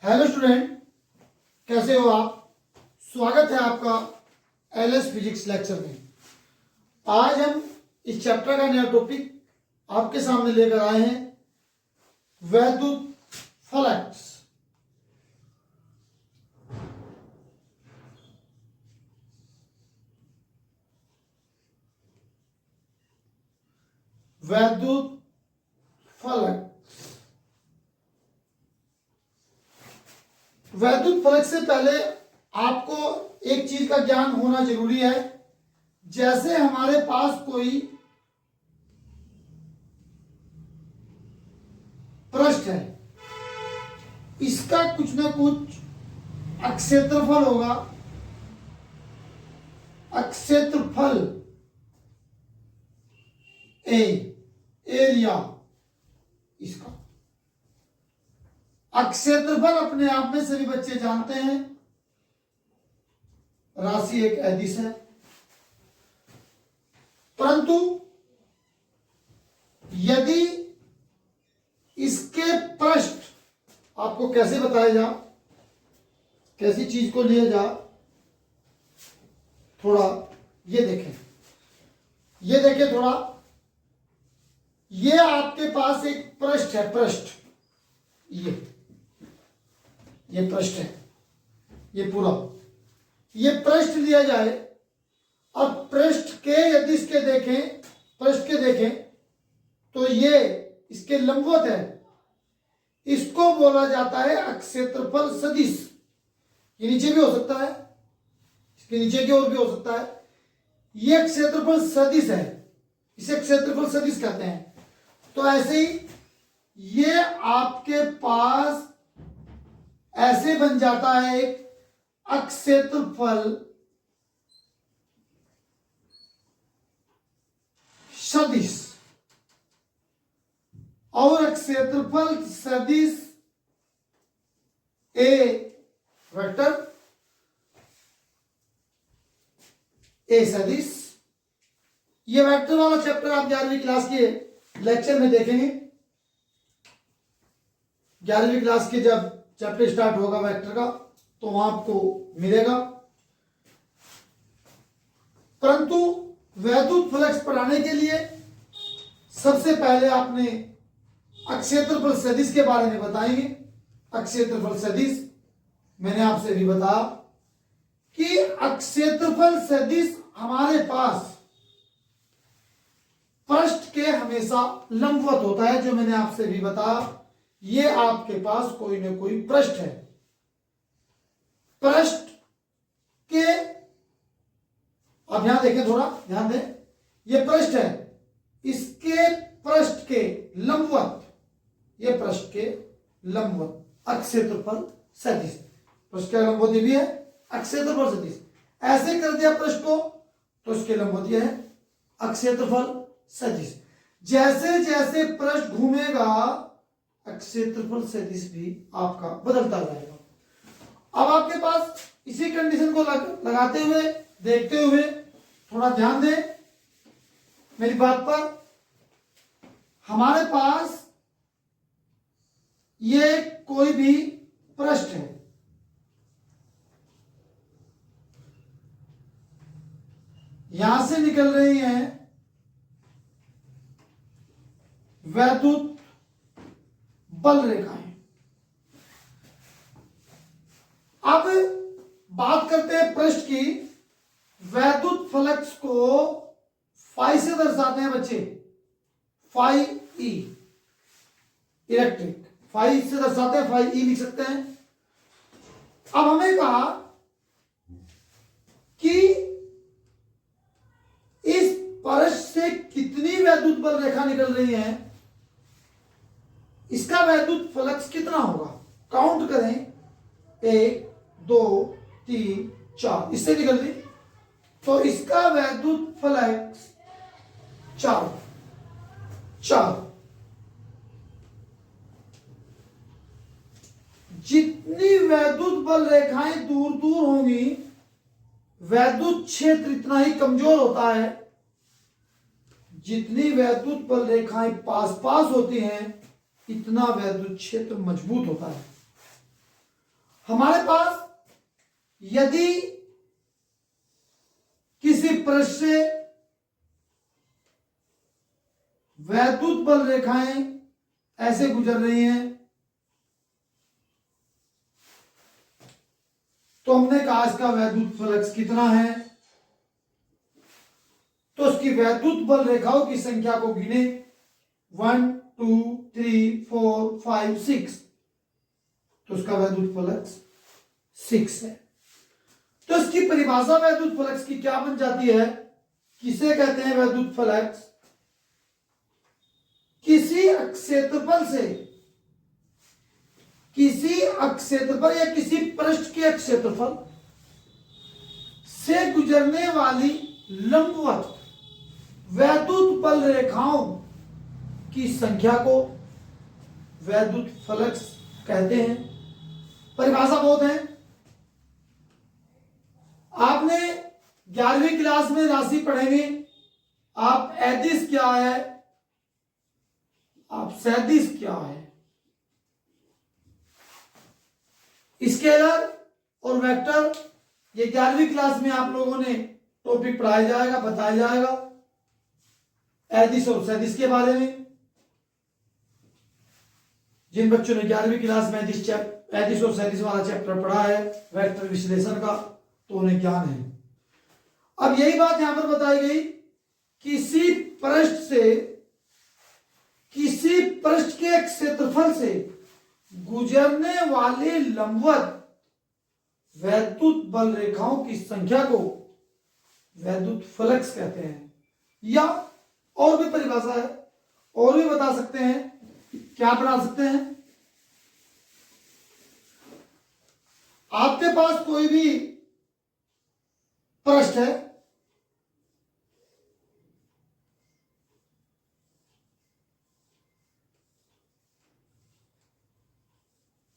Hello student, कैसे हो आप। स्वागत है आपका एलएस फिजिक्स लेक्चर में। आज हम इस चैप्टर का नया टॉपिक आपके सामने लेकर आए हैं, वैद्युत फलक्स। वैद्युत फलक। वैद्युत फलक से पहले आपको एक चीज का ज्ञान होना जरूरी है। जैसे हमारे पास कोई पृष्ठ है, इसका कुछ ना कुछ अक्षेत्रफल होगा। अक्षेत्रफल एरिया इसका अक्षेत्रफल अपने आप में सभी बच्चे जानते हैं, राशि एक अदिश है। परंतु यदि इसके पृष्ठ आपको कैसे बताया जा, कैसी चीज को लिया जा, थोड़ा ये देखें थोड़ा। ये आपके पास एक पृष्ठ है, पृष्ठ ये पृष्ठ है, ये पूरा ये पृष्ठ लिया जाए। अब पृष्ठ के यदि इसके देखें, पृष्ठ के देखें तो ये इसके लंबवत है, इसको बोला जाता है अक्षेत्रफल सदिश। ये नीचे भी हो सकता है, इसके नीचे की ओर भी हो सकता है। ये क्षेत्रफल सदिश है, इसे क्षेत्रफल सदिश कहते हैं। तो ऐसे ही ये आपके पास ऐसे बन जाता है एक अक्षेत्रफल सदिश। और क्षेत्रफल सदिश ए वेक्टर, ए सदिश। ये वेक्टर वाला चैप्टर आप 11वीं क्लास के लेक्चर में देखेंगे। 11वीं क्लास के जब चैप्टर स्टार्ट होगा वेक्टर का तो वहां आपको मिलेगा। परंतु वैद्युत फलक्स पढ़ाने के लिए सबसे पहले आपने अक्षेत्रफल सदिश के बारे में बताएंगे। अक्षेत्रफल सदिश मैंने आपसे भी बताया कि अक्षेत्रफल सदिश हमारे पास पृष्ठ के हमेशा लंबवत होता है। जो मैंने आपसे भी बताया, ये आपके पास कोई ना कोई पृष्ठ है, पृष्ठ के, अब यहां देखें, थोड़ा ध्यान दें, ये पृष्ठ है, इसके पृष्ठ के लंबवत, ये पृष्ठ के लंबवत अक्षेत्रफल सदिश। पृष्ठ के लंबवत भी है अक्षेत्रफल सदिश। ऐसे कर दिया पृष्ठ को तो इसके लंबवत है अक्षेत्रफल सदिश। जैसे जैसे पृष्ठ घूमेगा अक्षेत्रफल सदिश भी आपका बदलता जाएगा। अब आपके पास इसी कंडीशन को लगाते हुए, देखते हुए, थोड़ा ध्यान दें मेरी बात पर। हमारे पास ये कोई भी पृष्ठ है, यहां से निकल रही है वैद्युत बल रेखाएं। अब बात करते हैं पृष्ठ की। वैद्युत फलक्स को फाई से दर्शाते हैं बच्चे, फाई ई, इलेक्ट्रिक फाई से दर्शाते हैं, फाई ई लिख सकते हैं। अब हमें कहा कि इस पृष्ठ से कितनी वैद्युत बल रेखा निकल रही है, इसका वैद्युत फ्लक्स कितना होगा। काउंट करें, 1 2 3 4, इससे निकल रही, तो इसका वैद्युत फ्लक्स 4। जितनी वैद्युत बल रेखाएं दूर दूर होंगी, वैद्युत क्षेत्र इतना ही कमजोर होता है। जितनी वैद्युत बल रेखाएं पास पास होती हैं, इतना वैद्युत क्षेत्र मजबूत होता है। हमारे पास यदि किसी पृष्ठ से वैद्युत बल रेखाएं ऐसे गुजर रही हैं, तो हमने कहा इसका वैद्युत फ्लक्स कितना है, तो उसकी वैद्युत बल रेखाओं की संख्या को गिने 1 2 3 4 5 6, तो उसका वैद्युत फ्लक्स 6 है। तो इसकी परिभाषा वैद्युत फ्लक्स की क्या बन जाती है, किसे कहते हैं वैद्युत फ्लक्स, किसी अक्षेत्रफल या किसी पृष्ठ के क्षेत्रफल से गुजरने वाली लंबवत वैद्युत बल रेखाओं की संख्या को वैद्युत फ्लक्स कहते हैं। परिभाषा बहुत है, आपने 11वीं क्लास में राशि पढ़ेंगे, आप एदिश क्या है, आप सैदिश क्या है, स्केलर और वेक्टर, ये 11वीं क्लास में आप लोगों ने टॉपिक पढ़ाया जाएगा, बताया जाएगा एदिश और सैदिश के बारे में। जिन बच्चों ने 11वीं क्लास में एदिश और सैदिश वाला चैप्टर पढ़ा है वेक्टर विश्लेषण का, तो उन्हें ज्ञान है। अब यही बात यहां पर बताई गई, किसी पृष्ठ के क्षेत्रफल से गुजरने वाले लंबवत वैद्युत बल रेखाओं की संख्या को वैद्युत फ्लक्स कहते हैं। या और भी परिभाषा है, और भी बता सकते हैं, क्या बना सकते हैं, आपके पास कोई भी पृष्ठ है,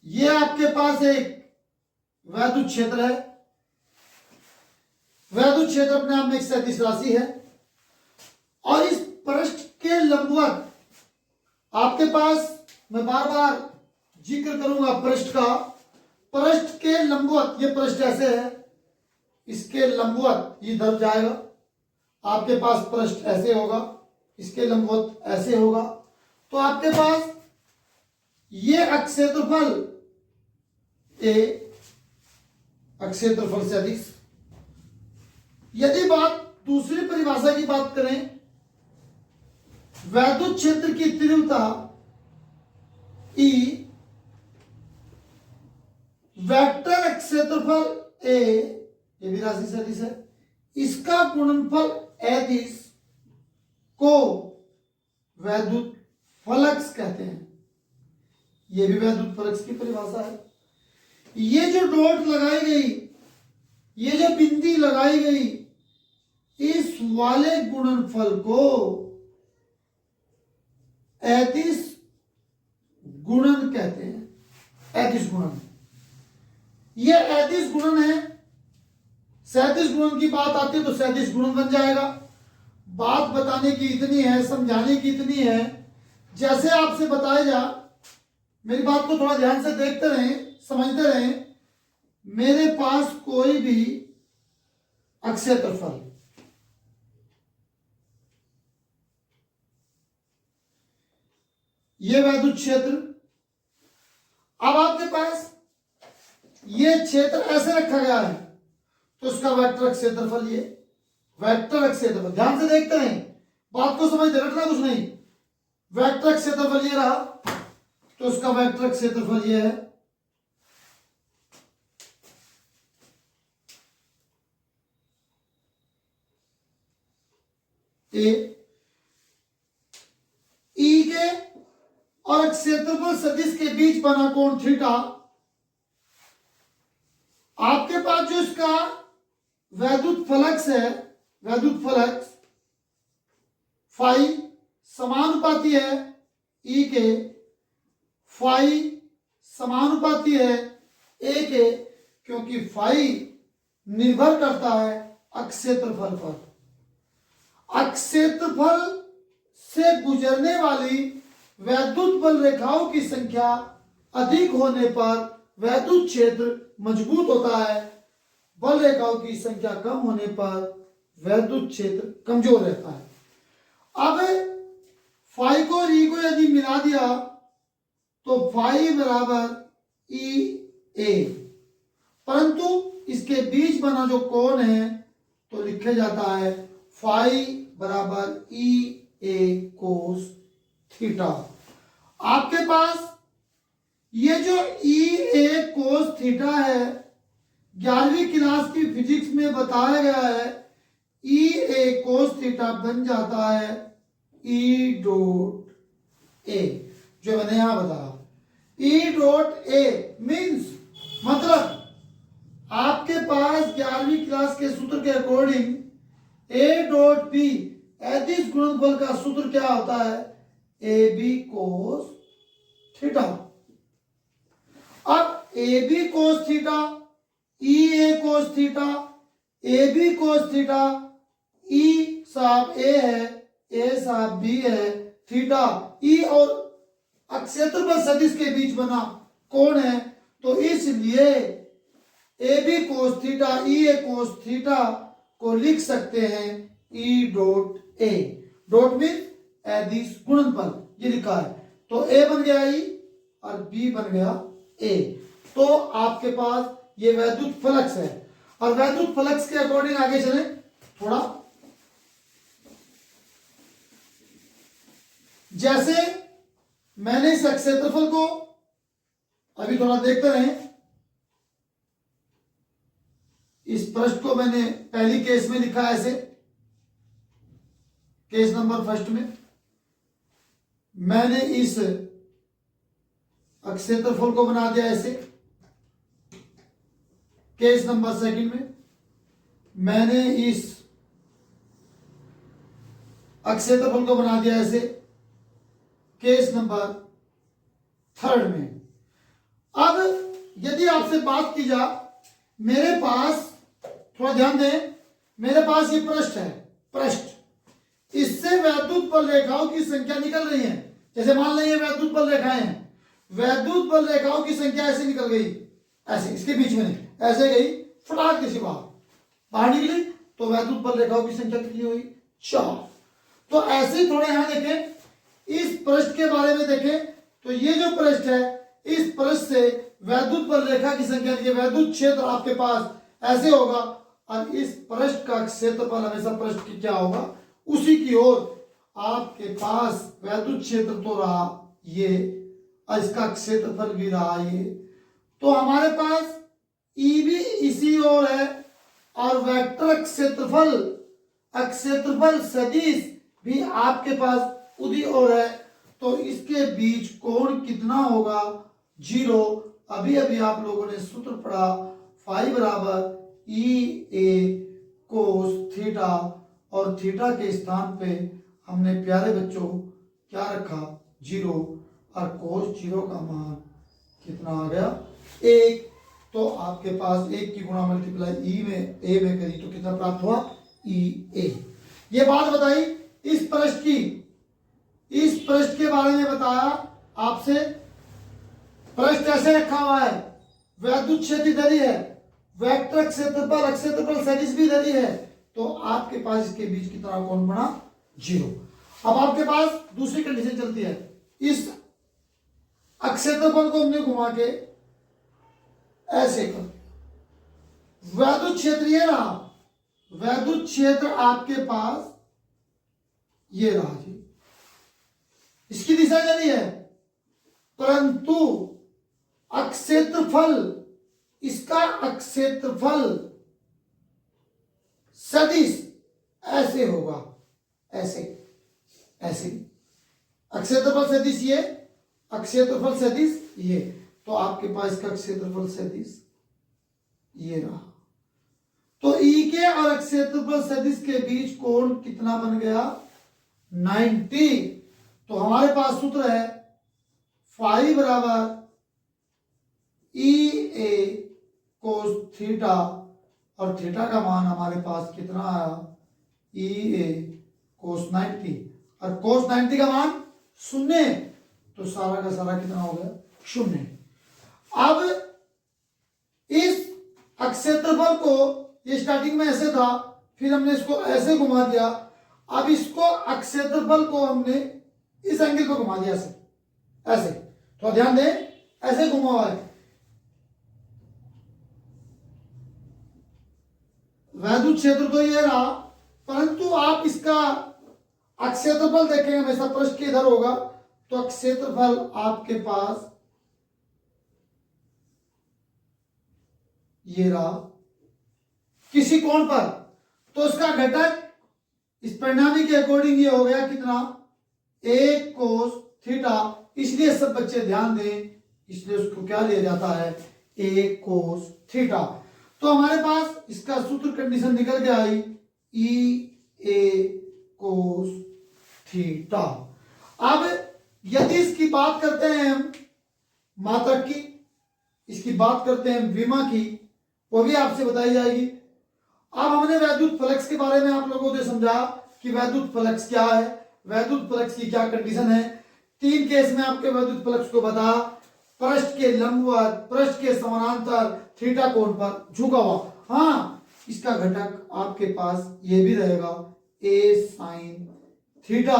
ये आपके पास एक वैद्युत क्षेत्र है, वैद्युत क्षेत्र अपने आप में एक सदिश राशि है, और इस पृष्ठ के लंबवत आपके पास, मैं बार बार जिक्र करूंगा पृष्ठ का, पृष्ठ के लंबवत, ये पृष्ठ ऐसे है, इसके लंबवत इधर जाएगा, आपके पास पृष्ठ ऐसे होगा, इसके लंबवत ऐसे होगा, तो आपके पास ये अक्षेत्रफल ए, अक्षेत्रफल सदिश। यदि बात दूसरी परिभाषा की बात करें, वैद्युत क्षेत्र की तीव्रता ई वेक्टर क्षेत्रफल ए, ये भी राशि सदिश है, इसका गुणनफल एदिश को वैद्युत फ्लक्स कहते हैं। ये भी वैद्युत फ्लक्स की परिभाषा है। ये जो डॉट लगाई गई, ये जो बिंदी लगाई गई, इस वाले गुणनफल को एदिश गुणन कहते हैं। एदिश गुणन, ये एदिश गुणन है। सैदिश गुणन की बात आती है तो सैदिश गुणन बन जाएगा। बात बताने की इतनी है, समझाने की इतनी है, जैसे आपसे बताया जा, मेरी बात को थोड़ा ध्यान से देखते रहें, समझते रहें। मेरे पास कोई भी अक्षेत्रफल, ये वैद्युत क्षेत्र, अब आपके पास ये क्षेत्र ऐसे रखा गया है, तो उसका वेक्टर क्षेत्रफल, ये वेक्टर क्षेत्रफल, ध्यान से देखते रहें, बात को समझते, रटना कुछ नहीं। वेक्टर क्षेत्रफल ये रहा, तो उसका वेक्टर क्षेत्रफल ये है। ई के और क्षेत्रफल सदिश के बीच बना कोण थीटा, आपके पास जो इसका वैद्युत फ्लक्स है, वैद्युत फ्लक्स फाई समानुपाती है ई के, फाई समानुपाती है ए के, क्योंकि फाई निर्भर करता है अक्षेत्रफल पर। अक्षेत्रफल से गुजरने वाली वैद्युत बल रेखाओं की संख्या अधिक होने पर वैद्युत क्षेत्र मजबूत होता है, बल रेखाओं की संख्या कम होने पर वैद्युत क्षेत्र कमजोर रहता है। अब फाई को और ई को यदि मिला दिया तो फाई बराबर ई ए, परंतु इसके बीच बना जो कोण है तो लिखा जाता है फाई बराबर ई ए कोस थीटा। आपके पास ये जो ई ए कोस थीटा है 11वीं क्लास की फिजिक्स में बताया गया है, ई ए कोस थीटा बन जाता है ई डॉट ए, जो मैंने यहां बताया। ई डॉट ए मीन्स मतलब आपके पास 11वीं क्लास के सूत्र के अकॉर्डिंग ए डॉट बी अदिश गुणनफल का सूत्र क्या होता है, ए बी कोस थीटा। अब A B cos theta, E A cos theta, A B cos theta, E साहब ए है, ए साहब बी है, थीटा ई और अक्षेत्रफल सदिश के बीच बना कोण है, तो इसलिए A B cos theta E A cos theta को लिख सकते हैं E dot A. Dot mean अदिश गुणनफल, ये लिखा है, तो ए बन गया ई और बी बन गया ए। तो आपके पास ये वैद्युत फ्लक्स है, और वैद्युत फ्लक्स के अकॉर्डिंग आगे चले थोड़ा। जैसे मैंने इस क्षेत्रफल को अभी थोड़ा देखते रहे, इस पृष्ठ को मैंने पहली केस में लिखा ऐसे, केस नंबर फर्स्ट में मैंने इस क्षेत्रफल को बना दिया ऐसे। केस नंबर सेकंड में मैंने इस क्षेत्रफल को बना दिया ऐसे। केस नंबर थर्ड में अब यदि आपसे बात की जा, मेरे पास थोड़ा ध्यान दें, मेरे पास ये पृष्ठ है, पृष्ठ, इससे वैद्युत बल रेखाओं की संख्या निकल रही है। जैसे मान लें ये वैद्युत बल रेखाएं हैं, वैद्युत बल रेखाओं की संख्या ऐसे निकल गई, ऐसे इसके बीच में नहीं, ऐसे गई फटाक किसी बाहर निकली, तो वैद्युत बल रेखाओं की संख्या कितनी हुई, 4। तो ऐसे ही थोड़े यहां देखें, इस पृष्ठ के बारे में देखें, तो ये जो पृष्ठ है, इस पृष्ठ से वैद्युत बल रेखा की संख्या, ये वैद्युत क्षेत्र आपके पास ऐसे होगा, और इस पृष्ठ का क्षेत्रफल हमेशा पृष्ठ की क्या होगा, उसी की ओर आपके पास वैद्युत क्षेत्र तो रहा ये, और इसका क्षेत्रफल भी रहा ये, तो हमारे पास ई भी इसी ओर है, और वेक्टर क्षेत्रफल क्षेत्रफल सदिश भी आपके पास उसी ओर है, तो इसके बीच कोण कितना होगा, 0। अभी अभी आप लोगों ने सूत्र पढ़ा, फाई बराबर ई ए कोस थीटा, और थीटा के स्थान पे हमने प्यारे बच्चों क्या रखा, 0, और कोस 0 का मान कितना आ गया, 1। तो आपके पास 1 की गुणा मल्टीप्लाई ई में ए में करी तो कितना प्राप्त हुआ, ई ए। ये बात बताई इस पृष्ठ की, इस पृष्ठ के बारे में बताया आपसे। पृष्ठ ऐसे रखा हुआ है, वैद्युत क्षेत्र इधर ही है, वेक्टर क्षेत्रफल सदिश भी इधर ही है, तो आपके पास इसके बीच कितना कोण बना, 0। अब आपके पास दूसरी कंडीशन चलती है, इस क्षेत्रफल को हमने घुमा के ऐसे कर, वैद्युत क्षेत्र ये रहा, वैद्युत क्षेत्र आपके पास ये रहा जी, इसकी दिशा इधर है, परंतु क्षेत्रफल, इसका क्षेत्रफल सदिश ऐसे होगा, ऐसे ऐसे क्षेत्रफल सदिश ये, क्षेत्रफल सदिश ये, तो आपके पास इसका क्षेत्रफल सदिश ये रहा। तो ई के और क्षेत्रफल सदिश के बीच कोण कितना बन गया, 90। तो हमारे पास सूत्र है फाई बराबर ई ए कोस थीटा, और थीटा का मान हमारे पास कितना आया, ई ए कोस 90, और कोस 90 का मान 0, तो सारा का सारा कितना हो गया, 0। अब इस अक्षेत्रफल को, ये स्टार्टिंग में ऐसे था, फिर हमने इसको ऐसे घुमा दिया, अब इसको अक्षेत्रफल को हमने इस एंगल को घुमा दिया ऐसे, ऐसे तो ध्यान दें, ऐसे घुमा हुआ है। वैद्युत क्षेत्र तो ये रहा, परंतु आप इसका अक्षेत्रफल देखेंगे हमेशा पृष्ठ के इधर होगा, तो अक्षेत्रफल आपके पास ये रहा किसी कोण पर, तो इसका घटक इस परिणामी के अकॉर्डिंग ये हो गया कितना, 1 कोस थीटा। इसलिए सब बच्चे ध्यान दें, इसलिए उसको क्या लिया जाता है, 1 कोस थीटा। तो हमारे पास इसका सूत्र कंडीशन निकल के आई, ई ए कोस थीटा। अब यदि इसकी बात करते हैं हम मात्रक की, इसकी बात करते हैं विमा की, वो भी आपसे बताई जाएगी। अब हमने वैद्युत फ्लक्स के बारे में आप लोगों को समझा कि वैद्युत फ्लक्स क्या है, वैद्युत फ्लक्स की क्या कंडीशन है। 3 केस में आपके वैद्युत फ्लक्स को बता, पृष्ठ के लंबवत, पृष्ठ के समानांतर, थीटा कोण पर झुका हुआ। हाँ, इसका घटक आपके पास ये भी रहेगा, ए साइन थीटा।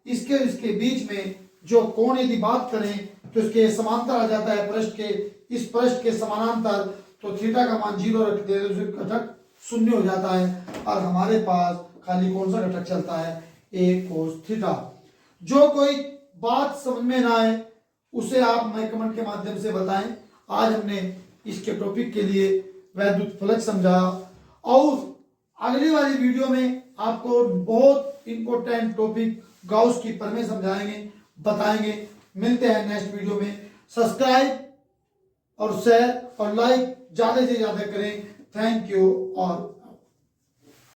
इसके बीच में जो कोण यदि बात करें तो इसके समांतर आ जाता है पृष्ठ के, इस पृष्ठ के समानांतर, तो थीटा का मान 0 रखते हैं तो घटक 0 हो जाता है, और हमारे पास खाली कौन सा घटक चलता है, ए कोस थीटा। जो कोई बात समझ में ना आए उसे आप हमें कमेंट के माध्यम से बताएं। आज हमने इसके टॉपिक के लिए वैद्युत फ्लक्स समझा, और अगली वाली वीडियो में आपको बहुत इंपॉर्टेंट टॉपिक गाउस की प्रमेय समझाएंगे, बताएंगे। मिलते हैं नेक्स्ट वीडियो में। सब्सक्राइब और शेयर और लाइक ज्यादा से ज्यादा करें। थैंक यू और